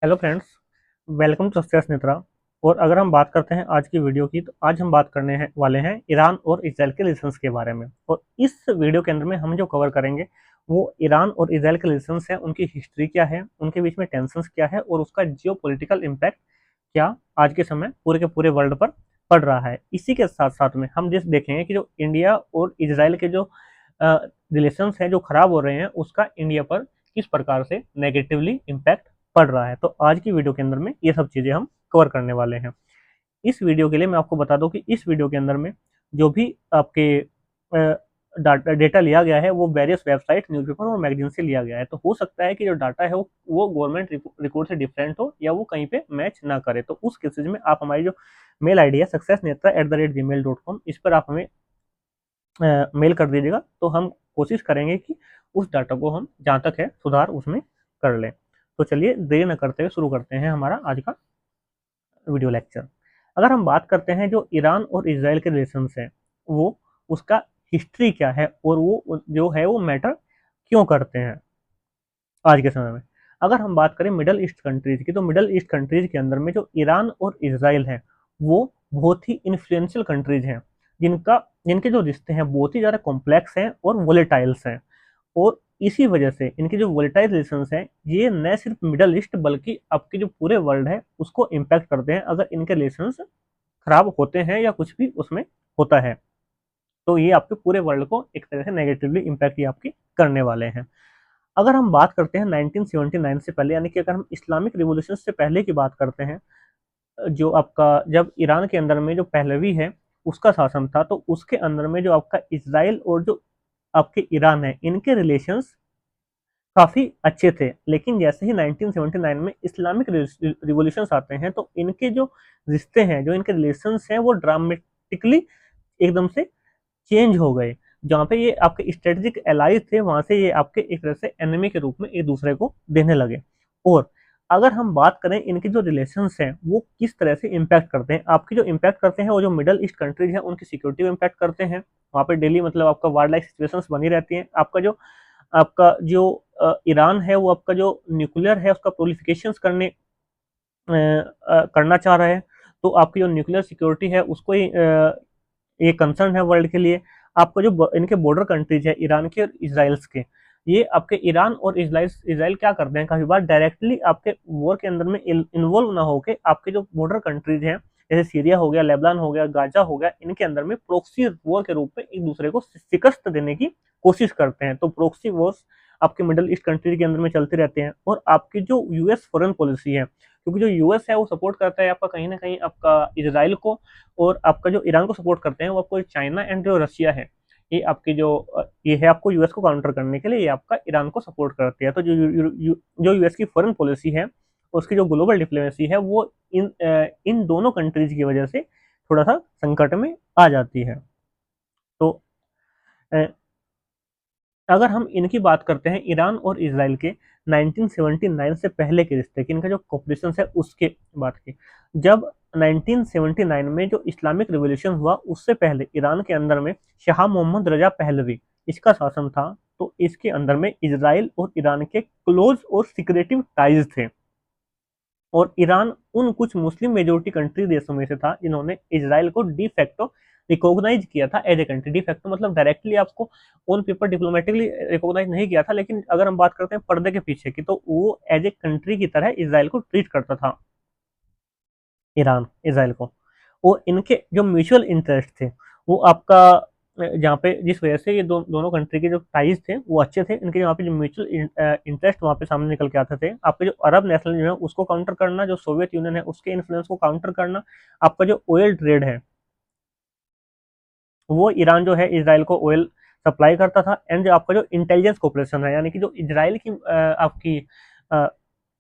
Hello friends, welcome to success Netra. और अगर हम बात करते हैं आज की वीडियो की, तो आज हम बात करने हैं वाले हैं ईरान और इजराइल के रिलेशंस के बारे में। और इस वीडियो के अंदर में हम जो कवर करेंगे वो ईरान और इजराइल के रिलेशंस है, उनकी हिस्ट्री क्या है, उनके बीच में टेंशंस क्या है और उसका जियो पॉलिटिकल इम्पैक्ट क्या आज के समय पूरे के पूरे वर्ल्ड पर पड़ रहा है। इसी के साथ साथ में हम जिस देखेंगे कि जो इंडिया और इजराइल के जो रिलेशंस हैं जो खराब हो रहे हैं, उसका इंडिया पर किस प्रकार से नेगेटिवली इम्पैक्ट पड़ रहा है। तो आज की वीडियो के अंदर में ये सब चीज़ें हम कवर करने वाले हैं। इस वीडियो के लिए मैं आपको बता दूं कि इस वीडियो के अंदर में जो भी आपके डेटा लिया गया है वो वेरियस वेबसाइट, न्यूज़पेपर और मैगजीन से लिया गया है। तो हो सकता है कि जो डाटा है वो गवर्नमेंट रिकॉर्ड से डिफरेंट हो या वो कहीं पे मैच ना करे। तो उस केसेज में आप हमारी जो मेल आईडी है successnetra@gmail.com, इस पर आप हमें मेल कर दीजिएगा। तो हम कोशिश करेंगे कि उस डाटा को हम जहाँ तक है सुधार उसमें कर लें। तो चलिए देरी न करते हुए शुरू करते हैं हमारा आज का वीडियो लेक्चर। अगर हम बात करते हैं जो ईरान और इसराइल के रिलेशंस हैं, वो उसका हिस्ट्री क्या है और वो जो है वो मैटर क्यों करते हैं आज के समय में। अगर हम बात करें मिडल ईस्ट कंट्रीज की, तो मिडल ईस्ट कंट्रीज के अंदर में जो ईरान और इसराइल है वो बहुत ही इन्फ्लुएंशियल कंट्रीज हैं, जिनका जिनके जो रिश्ते हैं बहुत ही ज़्यादा कॉम्प्लेक्स हैं और वोलेटाइल्स हैं। और इसी वजह से इनके जो वोलेटाइल रिलेशंस हैं ये न सिर्फ मिडल ईस्ट बल्कि आपके जो पूरे वर्ल्ड है उसको इम्पैक्ट करते हैं अगर इनके रिलेशंस खराब होते हैं या कुछ भी उसमें होता है। तो ये आपके पूरे वर्ल्ड को एक तरह से नेगेटिवली इम्पैक्ट ये आपकी करने वाले हैं। अगर हम बात करते हैं 1979 से पहले, यानी कि अगर हम इस्लामिक रिवॉल्यूशन से पहले की बात करते हैं, जो आपका जब ईरान के अंदर में जो पहलवी है उसका शासन था, तो उसके अंदर में जो आपका इसराइल और जो आपके ईरान है इनके रिलेशंस काफ़ी अच्छे थे। लेकिन जैसे ही 1979 में इस्लामिक रिवॉल्यूशंस आते हैं तो इनके जो रिश्ते हैं, जो इनके रिलेशंस हैं वो ड्रामेटिकली एकदम से चेंज हो गए। जहाँ पे ये आपके स्ट्रेटेजिक एलाइज थे वहाँ से ये आपके एक तरह से एनिमी के रूप में एक दूसरे को देने लगे। और अगर हम बात करें इनके जो रिलेशंस हैं वो किस तरह से इम्पैक्ट करते हैं, आपकी जो इम्पैक्ट करते हैं वो जो मिडल ईस्ट कंट्रीज हैं उनकी सिक्योरिटी को इम्पैक्ट करते हैं। वहाँ पे डेली मतलब आपका वार लाइक सिचुएशंस बनी रहती हैं। आपका जो ईरान है वो आपका जो न्यूक्लियर है उसका प्रोलिफिकेशन करना चाह रहा है। तो आपकी जो न्यूक्लियर सिक्योरिटी है उसको ही ये कंसर्न है वर्ल्ड के लिए। आपका जो इनके बॉर्डर कंट्रीज है ईरान के और इसराइल के, ये आपके ईरान और इसराइल इसराइल क्या करते हैं, काफी बार डायरेक्टली आपके वॉर के अंदर में इन्वॉल्व ना होके आपके जो बॉर्डर कंट्रीज हैं जैसे सीरिया हो गया, लेबनान हो गया, गाजा हो गया, इनके अंदर में प्रोक्सी वॉर के रूप में एक दूसरे को शिकस्त देने की कोशिश करते हैं। तो प्रोक्सी वॉर्स आपके मिडल ईस्ट कंट्री के अंदर में चलते रहते हैं। और आपकी जो यूएस फॉरेन पॉलिसी है, क्योंकि जो यूएस है वो सपोर्ट करता है आपका कहीं ना कहीं आपका इसराइल को, और आपका जो ईरान को सपोर्ट करते हैं वो आपको चाइना एंड जो रशिया है, ये आपकी जो ये है आपको यूएस को काउंटर करने के लिए ये आपका ईरान को सपोर्ट करती है। तो जो यूएस की फॉरेन पॉलिसी है, उसकी जो ग्लोबल डिप्लोमेसी है वो इन दोनों कंट्रीज की वजह से थोड़ा सा संकट में आ जाती है। तो अ, अगर हम इनकी बात करते हैं ईरान और इसराइल के 1979 से पहले के रिश्ते की, इनका जो कॉपरेशन है उसके बात की, जब 1979 में जो इस्लामिक रिवॉल्यूशन हुआ उससे पहले ईरान के अंदर में शाह मोहम्मद रजा पहलवी इसका शासन था। तो इसके अंदर में इसराइल और ईरान के क्लोज और सिक्रेटिव टाइज थे। और ईरान उन कुछ मुस्लिम मेजोरिटी कंट्री देशों में से था जिन्होंने इसराइल को डी फैक्टो रिकॉग्नाइज किया था as a country. De facto मतलब डायरेक्टली आपको ऑन पेपर डिप्लोमेटिकली रिकॉग्नाइज नहीं किया था, लेकिन अगर हम बात करते हैं पर्दे के पीछे की, तो वो एज ए कंट्री की तरह इसराइल को ट्रीट करता था, ईरान इसराइल को। वो इनके जो म्यूचुअल इंटरेस्ट थे वो आपका जहाँ पे जिस वजह से ये दोनों कंट्री के जो टाइज थे वो अच्छे थे, इनके यहाँ पे जो म्यूचुअल इंटरेस्ट वहाँ पे सामने निकल के आते थे। आपके जो अरब नेशनल जो है उसको काउंटर करना, जो सोवियत यूनियन है उसके इन्फ्लुएंस को काउंटर करना, आपका जो ऑयल ट्रेड है वो ईरान जो है इसराइल को ऑयल सप्लाई करता था। एंड जो आपका जो इंटेलिजेंस कॉपरेशन है, यानी कि जो इसराइल की आपकी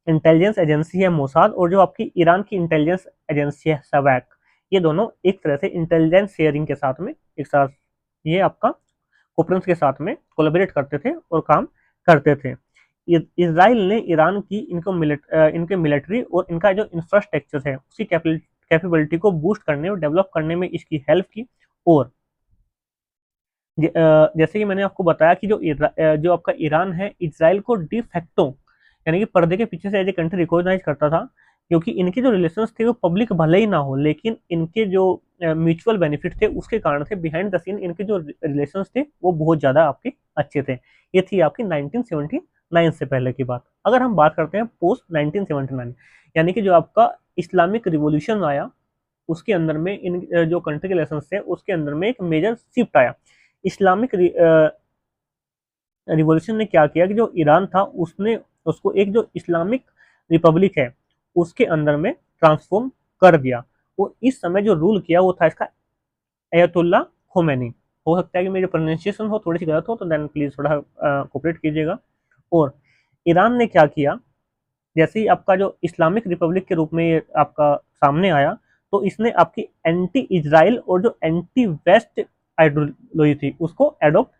इंटेलिजेंस एजेंसी है मोसाद, और जो आपकी ईरान की इंटेलिजेंस एजेंसी है सवैक, ये दोनों एक तरह से इंटेलिजेंस शेयरिंग के साथ में एक साथ ये आपका कोपरेंस के साथ में कोलेबरेट करते थे और काम करते थे। इसराइल ने ईरान की इनके मिलिट्री और इनका जो इंफ्रास्ट्रक्चर है उसकी कैपेबिलिटी को बूस्ट करने और डेवलप करने में इसकी हेल्प की। और जैसे कि मैंने आपको बताया कि जो आपका ईरान है इसराइल को डी फैक्टो यानी कि पर्दे के पीछे से एज ए कंट्री रिकॉग्नाइज करता था, क्योंकि इनके जो रिलेशंस थे वो पब्लिक भले ही ना हो, लेकिन इनके जो म्यूचुअल बेनिफिट थे उसके कारण थे, बिहाइंड द सीन इनके जो रिलेशंस थे वो बहुत ज़्यादा आपके अच्छे थे। ये थी आपकी 1979 से पहले की बात। अगर हम बात करते हैं पोस्ट 1979, यानी कि जो आपका इस्लामिक रिवॉल्यूशन आया, उसके अंदर में इन जो कंट्री के रिलेशंस थे उसके अंदर में एक मेजर शिफ्ट आया। इस्लामिक रिवॉल्यूशन ने क्या किया कि जो ईरान था उसने उसको एक जो इस्लामिक रिपब्लिक है उसके अंदर में ट्रांसफॉर्म कर दिया। और इस समय जो रूल किया वो था इसका अयतुल्ला खोमेनी। हो सकता है कि मेरी प्रोनाउंसिएशन हो थोड़ी सी गलत हो, तो देन प्लीज थोड़ा कोऑपरेट कीजिएगा। और ईरान ने क्या किया, जैसे ही आपका जो इस्लामिक रिपब्लिक के रूप में ये आपका सामने आया, तो इसने आपकी एंटी इजराइल और जो एंटी वेस्ट आइडियोलॉजी थी उसको एडॉप्ट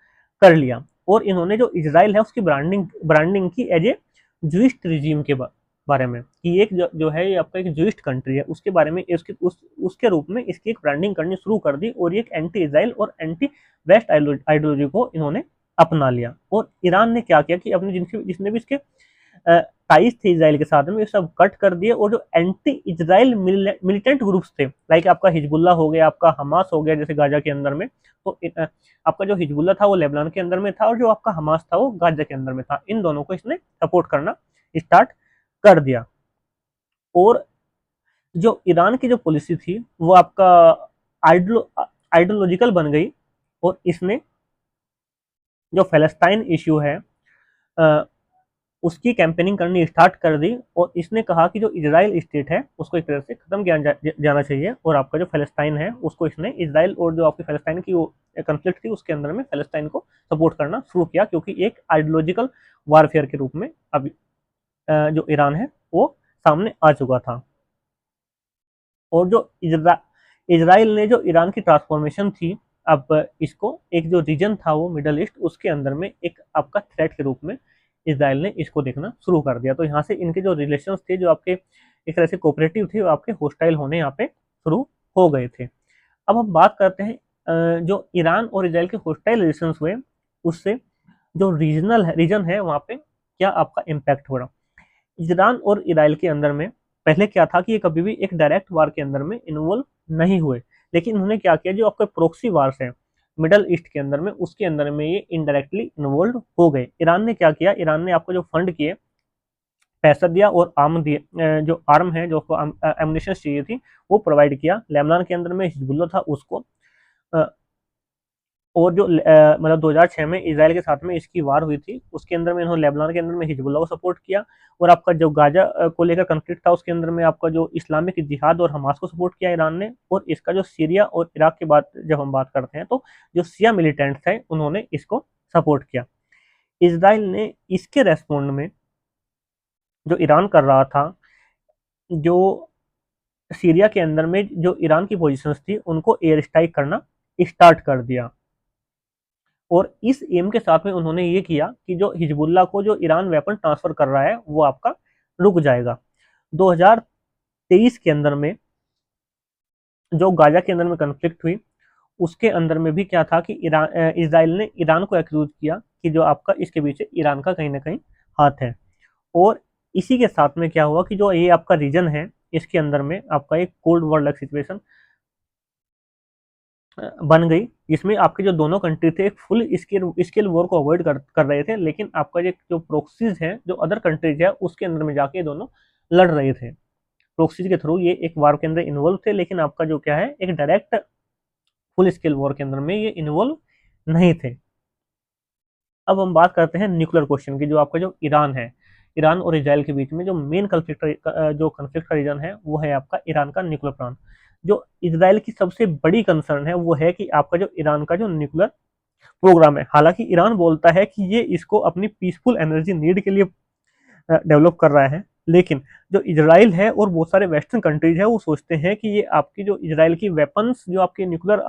कर लिया। और इन्होंने जो इजराइल है उसकी ब्रांडिंग ब्रांडिंग की एज ए जूइस्ट रिजीम के बारे में, कि एक जो है ये आपका एक जूइस्ट कंट्री है उसके बारे में उसके रूप में इसकी एक ब्रांडिंग करनी शुरू कर दी, और ये एक एंटी इजराइल और एंटी वेस्ट आइडियोलॉजी को इन्होंने अपना लिया। और ईरान ने क्या किया कि अपने जिसने भी इसके टाइज थे इसराइल के साथ में, ये सब कट कर दिए। और जो एंटी इजराइल मिलिटेंट ग्रुप्स थे, लाइक आपका हिजबुल्ला हो गया, आपका हमास हो गया जैसे गाजा के अंदर में, तो आपका जो हिजबुल्ला था वो लेबनान के अंदर में था, और जो आपका हमास था वो गाजा के अंदर में था। इन दोनों को इसने सपोर्ट करना स्टार्ट कर दिया। और जो ईरान की जो पॉलिसी थी वो आपका आइडियोलॉजिकल बन गई, और इसने जो फलस्तीन इश्यू है उसकी कैंपेनिंग करनी स्टार्ट कर दी। और इसने कहा कि जो इजराइल स्टेट है उसको एक तरह से खत्म किया जाना चाहिए, और आपका जो फलस्तीन है उसको इसने इजराइल और जो आपकी फलस्तीन की कंफ्लिक्ट थी उसके अंदर में फलस्तीन को सपोर्ट करना शुरू किया, क्योंकि एक आइडियोलॉजिकल वारफेयर के रूप में अभी जो ईरान है वो सामने आ चुका था। और जो इजराइल ने जो ईरान की ट्रांसफॉर्मेशन थी, अब इसको एक जो रीजन था वो मिडल ईस्ट उसके अंदर में एक आपका थ्रेट के रूप में इसराइल ने इसको देखना शुरू कर दिया। तो यहाँ से इनके जो रिलेशंस थे जो आपके एक तरह से कोऑपरेटिव थे वो आपके होस्टाइल होने यहाँ पे शुरू हो गए थे। अब हम बात करते हैं जो ईरान और इसराइल के होस्टाइल रिलेशंस हुए उससे जो रीजन है वहाँ पे क्या आपका इम्पैक्ट हो रहा। ईरान और इसराइल के अंदर में पहले क्या था कि ये कभी भी एक डायरेक्ट वार के अंदर में इन्वॉल्व नहीं हुए, लेकिन उन्होंने क्या किया जो आपके प्रोक्सी वार्स है मिडल ईस्ट के अंदर में उसके अंदर में ये इनडायरेक्टली इन्वॉल्व हो गए। ईरान ने क्या किया, ईरान ने आपको जो फंड किए पैसा दिया और आर्म दिए, जो आर्म है जो एमुनिशन चाहिए थी वो प्रोवाइड किया। लेबनान के अंदर में हिजबुल्ला था उसको और जो मतलब 2006 में इसराइल के साथ में इसकी वार हुई थी उसके अंदर में इन्होंने लेबनान के अंदर में हिजबुल्ला को सपोर्ट किया। और आपका जो गाजा को लेकर कंफ्लिक्ट था उसके अंदर में आपका जो इस्लामिक जिहाद और हमास को सपोर्ट किया ईरान ने। और इसका जो सीरिया और इराक के बाद जब हम बात करते हैं तो जो सिया मिलिटेंट थे उन्होंने इसको सपोर्ट किया। इसराइल ने इसके रेस्पॉन्ड में जो ईरान कर रहा था, जो सीरिया के अंदर में जो ईरान की पोजीशंस थी उनको एयर स्ट्राइक करना स्टार्ट कर दिया। और इस एम के साथ में उन्होंने ये किया कि जो हिजबुल्ला को जो ईरान वेपन ट्रांसफर कर रहा है वो आपका रुक जाएगा। 2023 के अंदर में जो गाजा के अंदर में कन्फ्लिक्ट हुई उसके अंदर में भी क्या था कि इसराइल ने ईरान को एक्यूज किया कि जो आपका इसके पीछे ईरान का कहीं ना कहीं हाथ है। और इसी के साथ में क्या हुआ कि जो ये आपका रीजन है इसके अंदर में आपका एक कोल्ड वॉर लाइक सिचुएशन बन गई, जिसमें आपके जो दोनों कंट्री थे एक फुल स्केल वॉर को अवॉइड कर रहे थे, लेकिन आपका जो प्रोक्सीज है जो अदर कंट्रीज है उसके अंदर में जाके दोनों लड़ रहे थे। प्रोक्सीज के थ्रू ये एक वार के अंदर इन्वॉल्व थे, लेकिन आपका जो क्या है एक डायरेक्ट फुल स्केल वॉर के अंदर में ये इन्वॉल्व नहीं थे। अब हम बात करते हैं न्यूक्लियर क्वेश्चन की। जो आपका जो ईरान है, ईरान और इसराइल के बीच में जो मेन कन्फ्लिक्ट का रीजन है वो है आपका ईरान का न्यूक्लियर प्लान। जो इसराइल की सबसे बड़ी कंसर्न है वो है कि आपका जो ईरान का जो न्यूक्लियर प्रोग्राम है, हालांकि ईरान बोलता है कि ये इसको अपनी पीसफुल एनर्जी नीड के लिए डेवलप कर रहा है, लेकिन जो इसराइल है और बहुत सारे वेस्टर्न कंट्रीज है वो सोचते हैं कि ये आपकी जो इसराइल की वेपन्स जो आपके न्यूक्लियर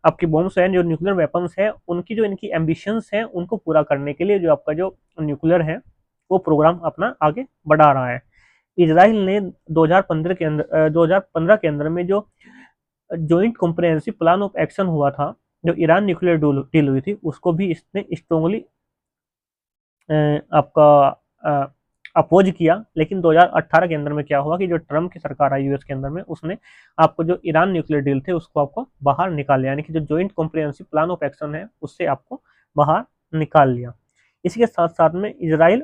आपके बॉम्ब्स हैं जो न्यूक्लियर वेपन्स है उनकी जो इनकी एम्बिशंस हैं उनको पूरा करने के लिए जो आपका जो न्यूक्लियर है वो प्रोग्राम अपना आगे बढ़ा रहा है। इसराइल ने 2015 के अंदर में जो joint comprehensive plan of action हुआ था जो ईरान न्यूक्लियर डील हुई थी उसको भी इसने स्ट्रांगली आपका अपोज किया, लेकिन 2018 के अंदर में क्या हुआ कि जो ट्रम्प की सरकार आई यूएस के अंदर में, उसने आपको जो ईरान न्यूक्लियर डील थे उसको आपको बाहर निकाल लिया, यानी कि जो joint comprehensive plan of action है उससे आपको बाहर निकाल लिया। इसी के साथ साथ में इसराइल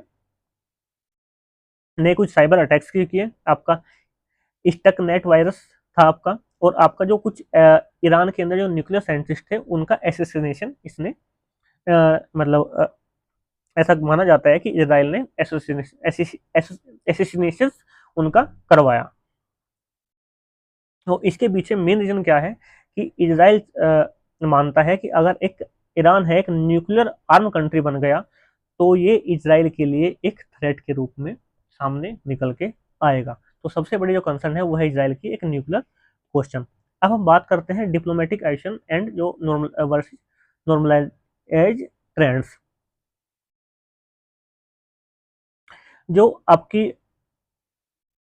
ने कुछ साइबर अटैक्स किए। आपका स्टक नेट वायरस था आपका, और आपका जो कुछ ईरान के अंदर जो न्यूक्लियर साइंटिस्ट थे उनका एसेसिनेशन इसने मतलब ऐसा माना जाता है कि इसराइल ने एसेसिनेशन उनका करवाया। तो इसके पीछे मेन रीजन क्या है कि इसराइल मानता है कि अगर एक ईरान है एक न्यूक्लियर आर्म कंट्री बन गया तो ये इसराइल के लिए एक थ्रेट के रूप में सामने निकल के आएगा। तो सबसे बड़ी जो कंसर्न है वो है इसराइल की एक न्यूक्लियर क्वेश्चन। अब हम बात करते हैं डिप्लोमेटिक एक्शन एंड जो नॉर्मलाइज ट्रेंड्स। जो आपकी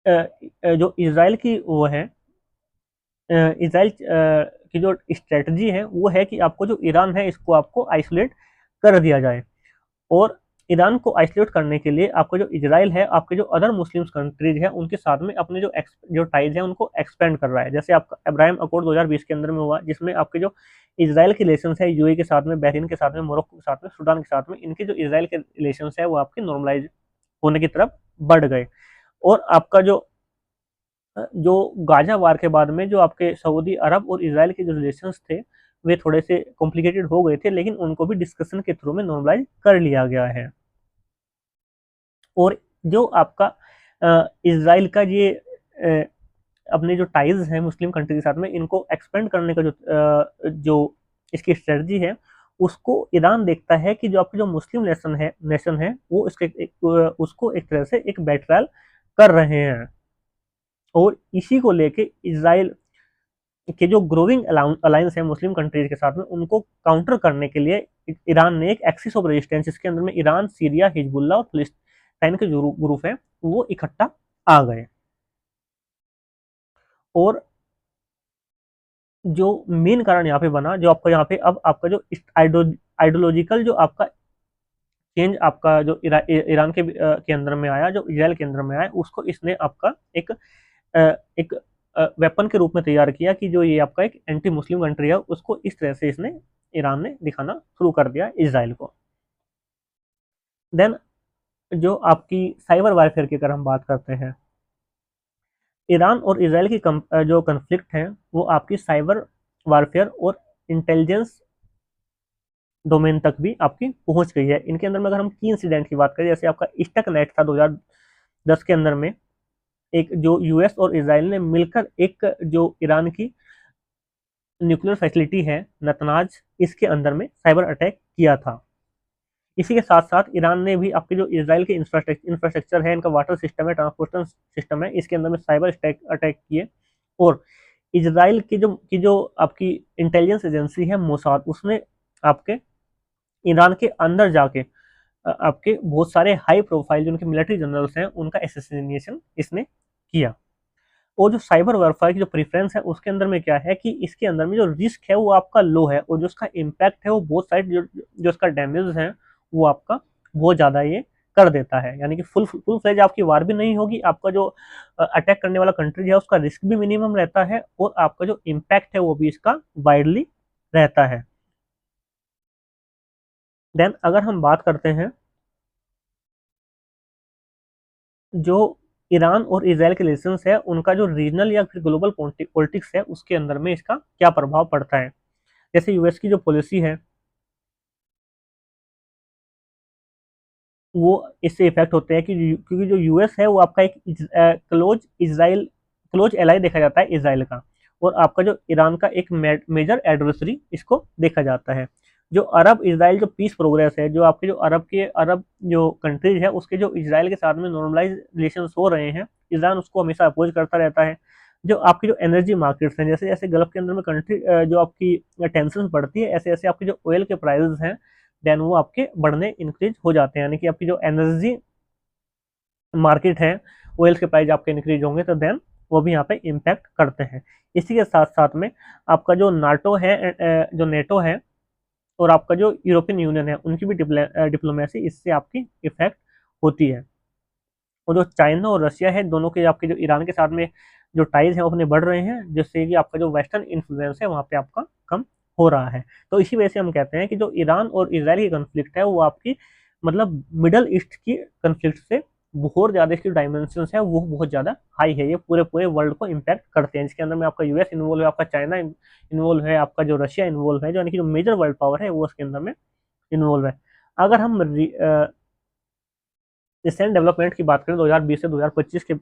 जो इसराइल की वो है इसराइल की जो स्ट्रेटजी है वो है कि आपको जो ईरान है इसको आपको आइसोलेट कर दिया जाए, और ईरान को आइसोलेट करने के लिए आपको जो इजराइल है आपके जो अदर मुस्लिम कंट्रीज है उनके साथ में अपने जो टाइज है उनको एक्सपेंड कर रहा है। जैसे आपका अब्राहम अकॉर्ड 2020 के अंदर में हुआ, जिसमें आपके जो इसराइल के रिलेशन है यूएई के साथ में, बहरीन के साथ में, मोरक्को के साथ में, सूडान के साथ में, इनके जो इसराइल के रिलेशन है वो आपके नॉर्मलाइज होने की तरफ बढ़ गए। और आपका जो गाजा वार के बाद में जो आपके सऊदी अरब और इसराइल के जो रिलेशंस थे वे थोड़े से कॉम्प्लिकेटेड हो गए थे, लेकिन उनको भी डिस्कशन के थ्रू में नॉर्मलाइज कर लिया गया है। और जो आपका इसराइल का ये अपने जो टाइज हैं मुस्लिम कंट्री के साथ में, इनको एक्सपेंड करने का जो इसकी स्ट्रेटजी है उसको ईरान देखता है कि जो आपके जो मुस्लिम नेशन है वो उसको एक तरह से एक बैटरल कर रहे हैं, और इसी को लेके इसराइल के जो ग्रोइंग अलायंस है मुस्लिम कंट्रीज के साथ में उनको काउंटर करने के लिए ईरान ने एक एक्सिस ऑफ रेजिस्टेंस, जिसके अंदर में ईरान, सीरिया, हिजबुल्ला और फिलिस्तीन के जो ग्रुप है वो इकट्ठा आ गए। और जो मेन कारण यहाँ पे बना, जो आपका यहाँ पे अब आपका जो आइडियोलॉजिकल जो आपका चेंज आपका जो ईरान के अंदर में आया, जो इजराइल के अंदर में आया, उसको इसने आपका एक वेपन के रूप में तैयार किया कि जो ये आपका एक एंटी मुस्लिम कंट्री है उसको इस तरह से इसने ईरान ने दिखाना शुरू कर दिया इसराइल को। देन जो आपकी साइबर वारफेयर की अगर हम बात करते हैं, ईरान और इसराइल की जो कन्फ्लिक्ट है वो आपकी साइबर वारफेयर और इंटेलिजेंस डोमेन तक भी आपकी पहुंच गई है। इनके अंदर में अगर हम की इंसिडेंट की बात करें, जैसे आपका स्टक नेट था 2010 के अंदर में, एक जो यूएस और इसराइल ने मिलकर एक जो ईरान की न्यूक्लियर फैसिलिटी है नतनाज, इसके अंदर में साइबर अटैक किया था। इसी के साथ साथ ईरान ने भी आपके जो इसराइल के इंफ्रास्ट्रक्चर है, इनका वाटर सिस्टम है, ट्रांसपोर्टेशन सिस्टम है, इसके अंदर में साइबर अटैक किए। और इसराइल की जो आपकी इंटेलिजेंस एजेंसी है मोसाद, उसने आपके ईरान के अंदर जाके आपके बहुत सारे हाई प्रोफाइल जो उनके मिलिट्री जनरल्स हैं उनका एसेसिनेशन इसने किया। और जो साइबर वारफेयर की जो प्रेफरेंस है उसके अंदर में क्या है कि इसके अंदर में जो रिस्क है वो आपका लो है, और जो उसका इम्पैक्ट है वो बहुत साइड जो उसका डैमेज है वो आपका बहुत ज़्यादा ये कर देता है। यानी कि फुल फुल फ्लेज आपकी वार भी नहीं होगी, आपका जो अटैक करने वाला कंट्री है उसका रिस्क भी मिनिमम रहता है, और आपका जो इम्पैक्ट है वो भी इसका वाइडली रहता है। देन अगर हम बात करते हैं जो ईरान और इसराइल के रिलेशंस है उनका जो रीजनल या फिर ग्लोबल पॉलिटिक्स है उसके अंदर में इसका क्या प्रभाव पड़ता है। जैसे यूएस की जो पॉलिसी है वो इससे इफेक्ट होते हैं कि क्योंकि जो यूएस है वो आपका एक क्लोज एलाई देखा जाता है इसराइल का, और आपका जो ईरान का एक मेजर एडवर्सरी इसको देखा जाता है। जो अरब इसराइल जो पीस प्रोग्रेस है, जो आपके जो अरब जो कंट्रीज है उसके जो इसराइल के साथ में नॉर्मलाइज रिलेशन हो रहे हैं, ईरान उसको हमेशा अपोज करता रहता है। जो आपकी जो एनर्जी मार्केट्स हैं, जैसे जैसे गल्फ के अंदर में कंट्री जो आपकी टेंशन बढ़ती है, ऐसे ऐसे आपके जो ऑयल के प्राइसेस हैं देन वो आपके बढ़ने इंक्रीज हो जाते हैं। यानी कि आपकी जो एनर्जी मार्केट है, ऑयल के प्राइस आपके इंक्रीज होंगे तो देन वो भी यहाँ पे इम्पैक्ट करते हैं। इसी के साथ साथ में आपका जो नाटो है, जो नेटो है, और आपका जो यूरोपियन यूनियन है, उनकी भी डिप्लोमेसी इससे आपकी इफेक्ट होती है। और जो चाइना और रशिया है, दोनों के आपके जो ईरान के साथ में जो टाइज हैं वो अपने बढ़ रहे हैं, जिससे कि आपका जो वेस्टर्न इन्फ्लुएंस है वहाँ पे आपका कम हो रहा है। तो इसी वजह से हम कहते हैं कि जो ईरान और इसराइल की कन्फ्लिक्ट है वो आपकी मतलब मिडल ईस्ट की कन्फ्लिक्ट से बहुत ज़्यादा, इसकी डायमेंशन है वो बहुत ज़्यादा हाई है। ये पूरे पूरे वर्ल्ड को इम्पैक्ट करते हैं, जिसके अंदर में आपका यूएस इन्वॉल्व है, आपका चाइना इन्वॉल्व है, आपका जो रशिया इन्वॉल्व है, जो यानी कि जो मेजर वर्ल्ड पावर है वो उसके अंदर में इन्वॉल्व है। अगर हम रिसेंट डेवलपमेंट की बात करें 2020 से 2025 के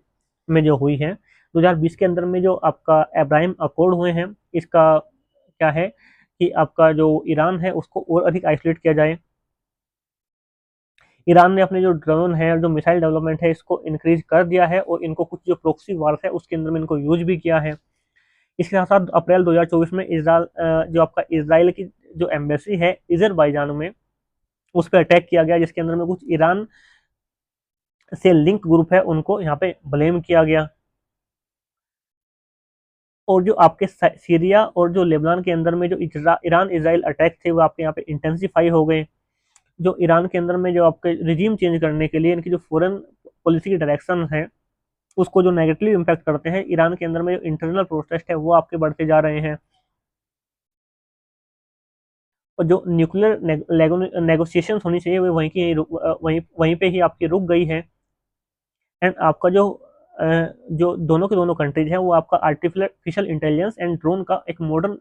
में जो हुई है, 2020 के अंदर में जो आपका अब्राहम अकॉर्ड हुए हैं, इसका क्या है कि आपका जो ईरान है उसको और अधिक आइसोलेट किया जाए। ईरान ने अपने जो ड्रोन है और जो मिसाइल डेवलपमेंट है इसको इंक्रीज कर दिया है, और इनको कुछ जो प्रोक्सी वार है उसके अंदर में इनको यूज भी किया है। इसके साथ साथ अप्रैल 2024 में इसराइल जो आपका इसराइल की जो एम्बेसी है अजरबैजान में, उस पर अटैक किया गया, जिसके अंदर में कुछ ईरान से लिंक ग्रुप है उनको यहाँ पे ब्लेम किया गया। और जो आपके सीरिया और जो लेबनान के अंदर में जो ईरान इसराइल अटैक थे वो आपके यहाँ पे इंटेंसिफाई हो गए। जो ईरान के अंदर में जो आपके रिजीम चेंज करने के लिए इनकी जो फॉरेन पॉलिसी की डायरेक्शन है उसको जो नेगेटिव इम्पैक्ट करते हैं, ईरान के अंदर में जो इंटरनल प्रोटेस्ट है वो आपके बढ़ते जा रहे हैं। और जो न्यूक्लियर नेगोशिएशन होनी चाहिए वो वहीं की वहीं वहीं पे ही आपकी रुक गई है। एंड आपका जो दोनों के दोनों कंट्रीज हैं वो आपका आर्टिफिशियल इंटेलिजेंस एंड ड्रोन का एक मॉडर्न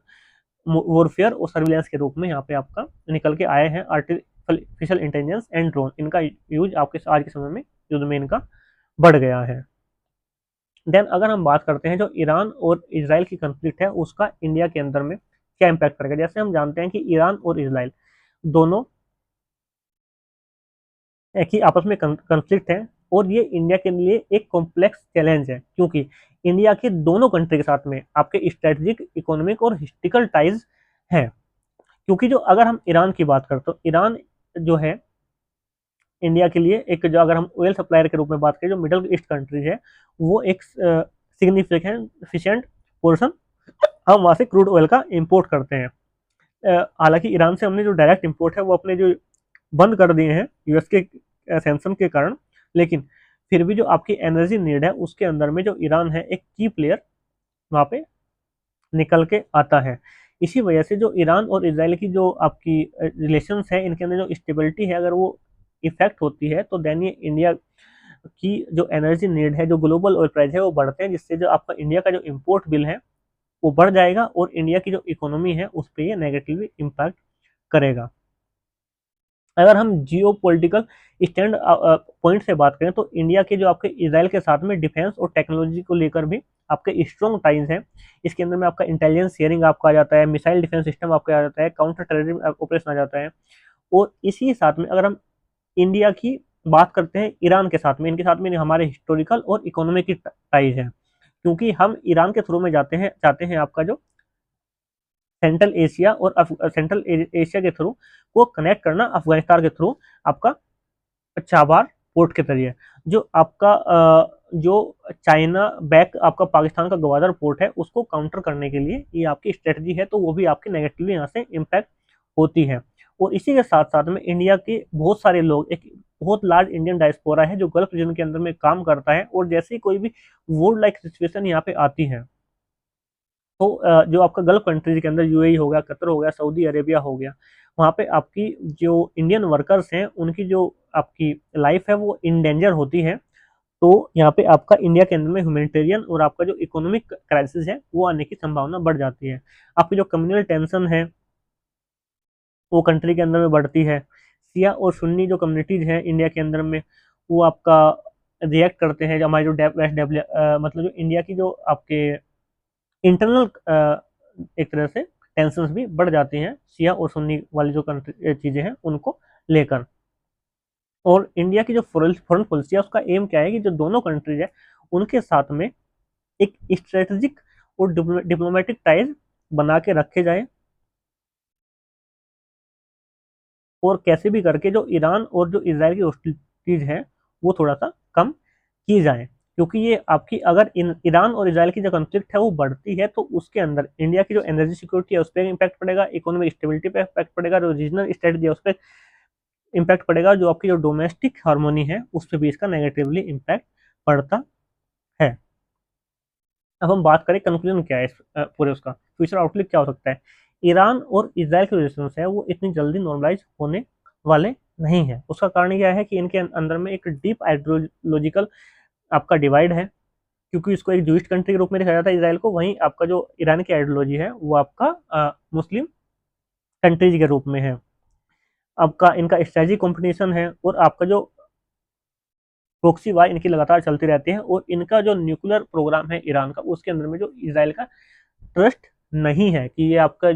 वॉरफेयर और सर्विलेंस के रूप में यहाँ पे आपका निकल के आए हैं। आर्टिफिशियल इंटेलिजेंस एंड ड्रोन, इनका यूज आपके आज के समय में युद्ध में इनका बढ़ गया है। देन अगर हम बात करते हैं जो ईरान और इसराइल की कंफ्लिक्ट है उसका इंडिया के अंदर में क्या इम्पैक्ट करेगा। जैसे हम जानते हैं कि ईरान और इसराइल दोनों एक ही आपस में कंफ्लिक्ट है, और ये इंडिया के लिए एक कॉम्प्लेक्स चैलेंज है, क्योंकि इंडिया के दोनों कंट्री के साथ में आपके स्ट्रेटेजिक, इकोनॉमिक और हिस्ट्रिकल टाइज हैं। क्योंकि जो अगर हम ईरान की बात करें तो ईरान जो है इंडिया के लिए एक, जो अगर हम ऑयल सप्लायर के रूप में बात करें, जो मिडल ईस्ट कंट्रीज है वो एक सिग्निफिकेंट पोर्शन हम वहाँ से क्रूड ऑयल का इंपोर्ट करते हैं। हालांकि ईरान से हमने जो डायरेक्ट इंपोर्ट है वो अपने जो बंद कर दिए हैं यूएस के सैंक्शन के कारण, लेकिन फिर भी जो आपकी एनर्जी नीड है उसके अंदर में जो ईरान है एक की प्लेयर वहाँ पे निकल के आता है। इसी वजह से जो ईरान और इसराइल की जो आपकी रिलेशंस है इनके अंदर जो स्टेबिलिटी है अगर वो इफेक्ट होती है तो देन ये इंडिया की जो एनर्जी नीड है, जो ग्लोबल ऑयल प्राइस है वो बढ़ते हैं, जिससे जो आपका इंडिया का जो इम्पोर्ट बिल है वो बढ़ जाएगा और इंडिया की जो इकोनॉमी है उस पर ये नेगेटिवली इम्पैक्ट करेगा। अगर हम जियो पोलिटिकल स्टैंड पॉइंट से बात करें तो इंडिया के जो आपके इसराइल के साथ में डिफेंस और टेक्नोलॉजी को लेकर भी आपके स्ट्रॉन्ग टाइज हैं। इसके अंदर में आपका इंटेलिजेंस शेयरिंग आपका आ जाता है, मिसाइल डिफेंस सिस्टम आपका आ जाता है, काउंटर टेररिज्म ऑपरेशन आ जाता है। और इसी साथ में अगर हम इंडिया की बात करते हैं ईरान के साथ में, इनके साथ में हमारे हिस्टोरिकल और इकोनॉमिक की टाइज है, क्योंकि हम ईरान के थ्रू में चाहते हैं आपका जो सेंट्रल एशिया और सेंट्रल एशिया के थ्रू को कनेक्ट करना अफगानिस्तान के थ्रू आपका चाबार पोर्ट के जरिए। जो आपका जो चाइना बैक आपका पाकिस्तान का गवादर पोर्ट है उसको काउंटर करने के लिए ये आपकी स्ट्रेटजी है, तो वो भी आपकी नेगेटिवली यहाँ से इम्पैक्ट होती है। और इसी के साथ साथ में इंडिया के बहुत सारे लोग, एक बहुत लार्ज इंडियन डायस्पोरा है जो गल्फ रीजन के अंदर में काम करता है, और जैसे ही कोई भी वॉर लाइक सिचुएशन यहाँ पे आती है तो जो आपका गल्फ कंट्रीज के अंदर यूएई हो गया, कतर हो गया, सऊदी अरेबिया हो गया, वहाँ पे आपकी जो इंडियन वर्कर्स हैं उनकी जो आपकी लाइफ है वो इन डेंजर होती है। तो यहाँ पे आपका इंडिया के अंदर में ह्यूमैनिटेरियन और आपका जो इकोनॉमिक क्राइसिस है वो आने की संभावना बढ़ जाती है। आपकी जो कम्युनल टेंशन है वो कंट्री के अंदर में बढ़ती है। सिया और सुन्नी जो कम्युनिटीज हैं इंडिया के अंदर में वो आपका रिएक्ट करते हैं, जो हमारे जो वेस्ट मतलब जो इंडिया की जो आपके इंटरनल एक तरह से टेंशन भी बढ़ जाती हैं शिया और सुन्नी वाली जो चीज़ें हैं उनको लेकर। और इंडिया की जो फॉरेन पॉलिसी है उसका एम क्या है कि जो दोनों कंट्रीज है उनके साथ में एक स्ट्रेटेजिक और डिप्लोमेटिक टाइज बना के रखे जाए, और कैसे भी करके जो ईरान और जो इसराइल की हॉस्टिलिटीज है वो थोड़ा सा कम की जाए। क्योंकि ये आपकी अगर ईरान और इसराइल की जो कॉन्फ्लिक्ट है वो बढ़ती है तो उसके अंदर इंडिया की जो एनर्जी सिक्योरिटी है उस पर इम्पैक्ट पड़ेगा, इकोनॉमिक स्टेबिलिटी पे इम्पैक्ट पड़ेगा, जो रीजनल स्ट्रेटजी है उस पर इम्पैक्ट पड़ेगा, जो आपकी जो डोमेस्टिक हार्मोनी है उस पर भी इसका नेगेटिवली इम्पैक्ट पड़ता है। अब हम बात करें कंक्लूजन क्या है इस पूरे उसका फ्यूचर आउटलुक क्या हो सकता है। ईरान और इजराइल के रिलेशन है वो इतनी जल्दी नॉर्मलाइज होने वाले नहीं है। उसका कारण क्या है कि इनके अंदर में एक डीप आइडियोलॉजिकल आपका डिवाइड है, क्योंकि इसको एक जूइश कंट्री के रूप में देखा जाता है इसराइल को, वहीं आपका जो ईरान की आइडियोलॉजी है वो आपका मुस्लिम कंट्रीज के रूप में है। आपका इनका स्ट्रेटजी कॉम्पिटिशन है और आपका जो प्रॉक्सी वार इनकी लगातार चलती रहती है, और इनका जो न्यूक्लियर प्रोग्राम है ईरान का उसके अंदर में जो इसराइल का ट्रस्ट नहीं है कि ये आपका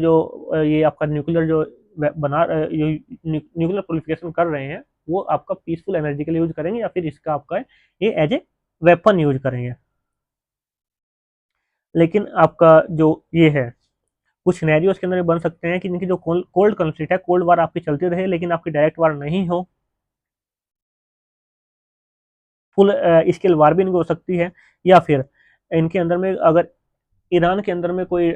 न्यूक्लियर जो न्यूक्लियर प्रोलिफिकेशन कर रहे हैं वो आपका पीसफुल एनर्जी के लिए यूज करेंगे या फिर इसका आपका ये एज ए वेपन यूज करेंगे। लेकिन आपका जो ये है कुछ सिनेरियोस के अंदर बन सकते हैं कि इनकी जो कोल्ड कॉन्फ्लिक्ट है, कोल्ड वार आपकी चलती रहे लेकिन आपकी डायरेक्ट वार नहीं हो, फुल स्केल वार भी इनकी हो सकती है, या फिर इनके अंदर में अगर ईरान के अंदर में कोई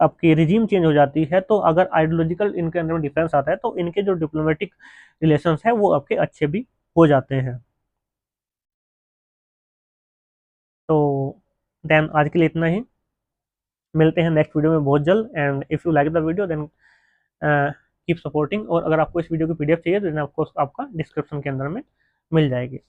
आपकी रिजीम चेंज हो जाती है तो अगर आइडियोलॉजिकल इनके अंदर में डिफरेंस आता है तो इनके जो डिप्लोमेटिक रिलेशंस है वो आपके अच्छे भी हो जाते हैं। तो देन आज के लिए इतना ही, मिलते हैं नेक्स्ट वीडियो में बहुत जल्द। And if you like the video then keep supporting, और अगर आपको इस वीडियो की पीडीएफ चाहिए तो आपको आपका डिस्क्रिप्शन के अंदर में मिल जाएगी।